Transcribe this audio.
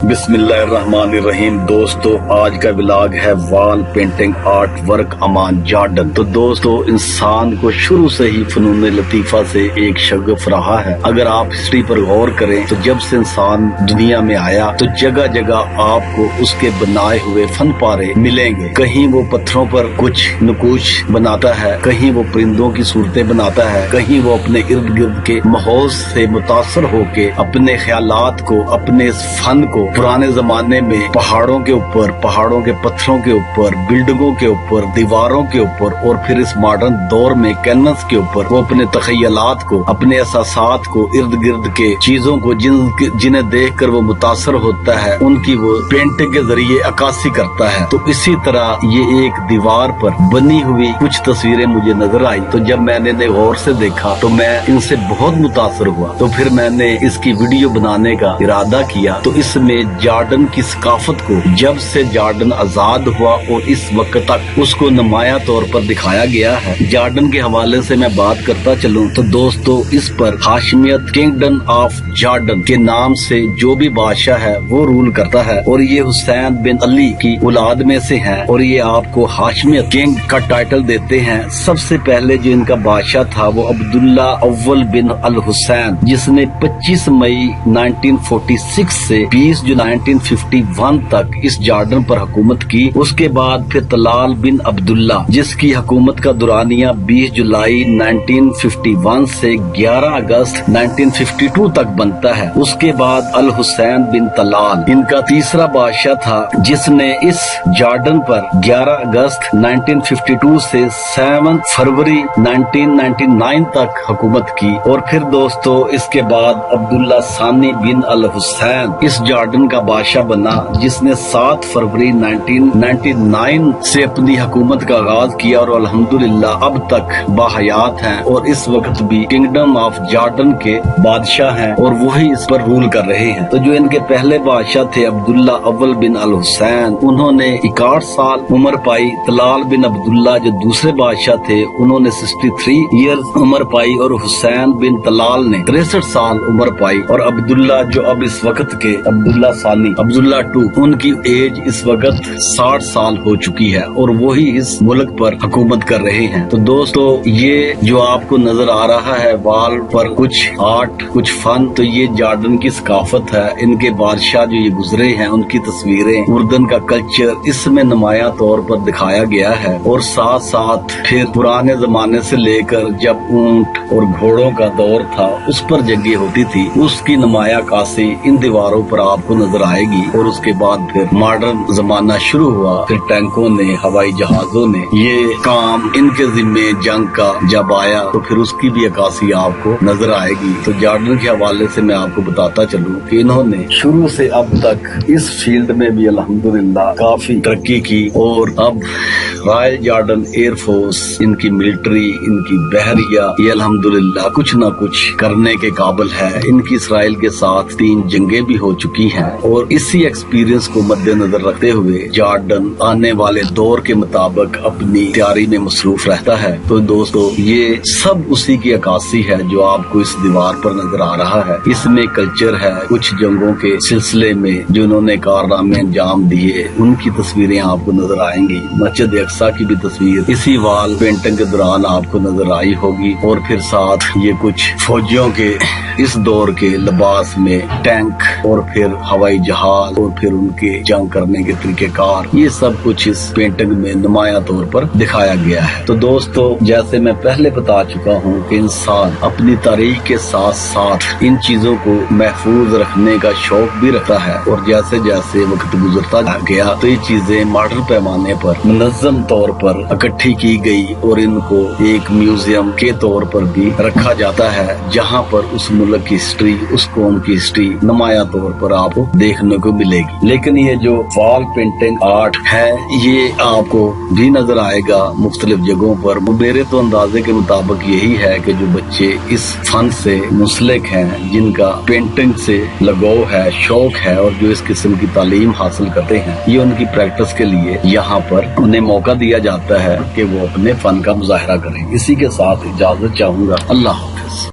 बिस्मिल्लाहिर्रहमानिर्रहीम। दोस्तों, आज का व्लॉग है वॉल पेंटिंग आर्ट वर्क अमान जॉर्डन। तो दोस्तों, इंसान को शुरू से ही फनून लतीफा से एक शगफ रहा है। अगर आप हिस्ट्री पर गौर करें तो जब से इंसान दुनिया में आया तो जगह जगह आपको उसके बनाए हुए फन पारे मिलेंगे। कहीं वो पत्थरों पर कुछ नकूश बनाता है, कहीं वो परिंदों की सूरतें बनाता है, कहीं वो अपने इर्द गिर्द के माहौल से मुतासर होके अपने ख्यालात को, अपने इस फन को पुराने जमाने में पहाड़ों के ऊपर, पहाड़ों के पत्थरों के ऊपर, बिल्डिंगों के ऊपर, दीवारों के ऊपर और फिर इस मॉडर्न दौर में कैनवस के ऊपर वो अपने तखयलात को, अपने एहसासात को, इर्द गिर्द के चीजों को जिन्हें देख कर वो मुतासर होता है, उनकी वो पेंटिंग के जरिए अक्कासी करता है। तो इसी तरह ये एक दीवार पर बनी हुई कुछ तस्वीरें मुझे नजर आई। तो जब मैंने गौर से देखा तो मैं इनसे बहुत मुतासर हुआ। तो फिर मैंने इसकी वीडियो बनाने का इरादा किया। तो इसमें जॉर्डन की सकाफत को जब से जॉर्डन आजाद हुआ और इस वक्त तक उसको नुमाया तौर पर दिखाया गया है। जॉर्डन के हवाले से मैं बात करता चलूं तो दोस्तों, इस पर हाशमियत किंगडम ऑफ जॉर्डन के नाम से जो भी बादशाह है वो रूल करता है और ये हुसैन बिन अली की औलाद में से हैं और ये आपको हाशमियत किंग का टाइटल देते हैं। सबसे पहले जो इनका बादशाह था वो अब्दुल्ला अव्वल बिन अल हुसैन, जिसने 25 मई 1946 से 20 जुलाई 1951 तक इस जॉर्डन पर हुकूमत की। उसके बाद फिर तलाल बिन अब्दुल्ला, जिसकी हुकूमत का दुरानिया 20 जुलाई 1951 से 11 अगस्त 1952 तक बनता है। उसके बाद अल हुसैन बिन तलाल इनका तीसरा बादशाह था, जिसने इस जॉर्डन पर 11 अगस्त 1952 से 7 फरवरी 1999 तक हुकूमत की। और फिर दोस्तों, इसके बाद अब्दुल्ला सानी बिन अल हुसैन इस जॉर्डन का बादशाह बना, जिसने 7 फरवरी 1999 से अपनी हुकूमत का आगाज किया और अल्हम्दुलिल्लाह अब तक बाहयात हैं और इस वक्त भी किंगडम ऑफ जॉर्डन के बादशाह हैं और वही इस पर रूल कर रहे हैं। तो जो इनके पहले बादशाह थे अब्दुल्ला अव्वल बिन अल हुसैन, उन्होंने 61 साल उम्र पाई। तलाल बिन अब्दुल्ला जो दूसरे बादशाह थे, उन्होंने 63 ईयर्स उम्र पाई और हुसैन बिन तलाल ने 63 साल उम्र पाई। और अब्दुल्ला जो अब इस वक्त के अब्दुल्ला सानी, अब्दुल्ला II, उनकी एज इस वक्त 60 साल हो चुकी है और वही इस मुल्क पर हुकूमत कर रहे हैं। तो दोस्तों, ये जो आपको नजर आ रहा है वॉल पर कुछ आर्ट, कुछ फन, तो ये जॉर्डन की सकाफत है। इनके बादशाह जो ये गुजरे हैं उनकी तस्वीरें, उर्दन का कल्चर इसमें नुमाया तौर पर दिखाया गया है। और साथ साथ फिर पुराने जमाने से लेकर जब ऊंट और घोड़ों का दौर था उस पर जंगें होती थी, उसकी नुमाया काशी इन दीवारों पर आपको नजर आएगी। और उसके बाद फिर मॉडर्न जमाना शुरू हुआ, फिर टैंकों ने, हवाई जहाजों ने ये काम इनके जिम्मे जंग का जब आया तो फिर उसकी भी अक्कासी आपको नजर आएगी। तो जॉर्डन के हवाले से मैं आपको बताता चलूं कि इन्होंने शुरू से अब तक इस फील्ड में भी अल्हम्दुलिल्लाह काफी तरक्की की और अब रॉयल जॉर्डन एयरफोर्स, इनकी मिलिट्री, इनकी बहरिया, ये अल्हम्दुलिल्लाह कुछ न कुछ करने के काबिल है। इनकी इसराइल के साथ 3 जंगें भी हो चुकी हैं और इसी एक्सपीरियंस को मद्देनजर रखते हुए जॉर्डन आने वाले दौर के मुताबिक अपनी तैयारी में मसरूफ रहता है। तो दोस्तों, ये सब उसी की अक्कासी है जो आपको इस दीवार पर नजर आ रहा है। इसमें कल्चर है, कुछ जंगों के सिलसिले में जो उन्होंने कारनामे अंजाम दिए उनकी तस्वीरें आपको नजर आएंगी। मस्जिद अक्सा की भी तस्वीर इसी वॉल पेंटिंग के दौरान आपको नजर आई होगी। और फिर साथ ये कुछ फौजियों के इस दौर के लिबास में टैंक और फिर हवाई जहाज और फिर उनके जंग करने के तरीकेकार, ये सब कुछ इस पेंटिंग में नुमाया तौर पर दिखाया गया है। तो दोस्तों, जैसे मैं पहले बता चुका हूँ कि इंसान अपनी तारीख के साथ साथ इन चीजों को महफूज रखने का शौक भी रखता है और जैसे जैसे वक्त गुजरता गया तो ये चीजें मॉडर्न पैमाने पर मुनज़्ज़म तौर पर इकट्ठी की गई और इनको एक म्यूजियम के तौर पर भी रखा जाता है, जहाँ पर उस मुल्क की हिस्ट्री, उस कौम की हिस्ट्री नुमाया तौर पर आपको देखने को मिलेगी। लेकिन ये जो वॉल पेंटिंग आर्ट है ये आपको भी नजर आएगा मुख्तलिफ जगहों पर। मेरे तो अंदाजे के मुताबिक यही है कि जो बच्चे इस फन से मुंसलिक हैं, जिनका पेंटिंग से लगाव है, शौक है और जो इस किस्म की तालीम हासिल करते हैं, ये उनकी प्रैक्टिस के लिए यहाँ पर उन्हें मौका दिया जाता है कि वो अपने फन का मुजाहरा करें। इसी के साथ इजाजत चाहूंगा। अल्लाह।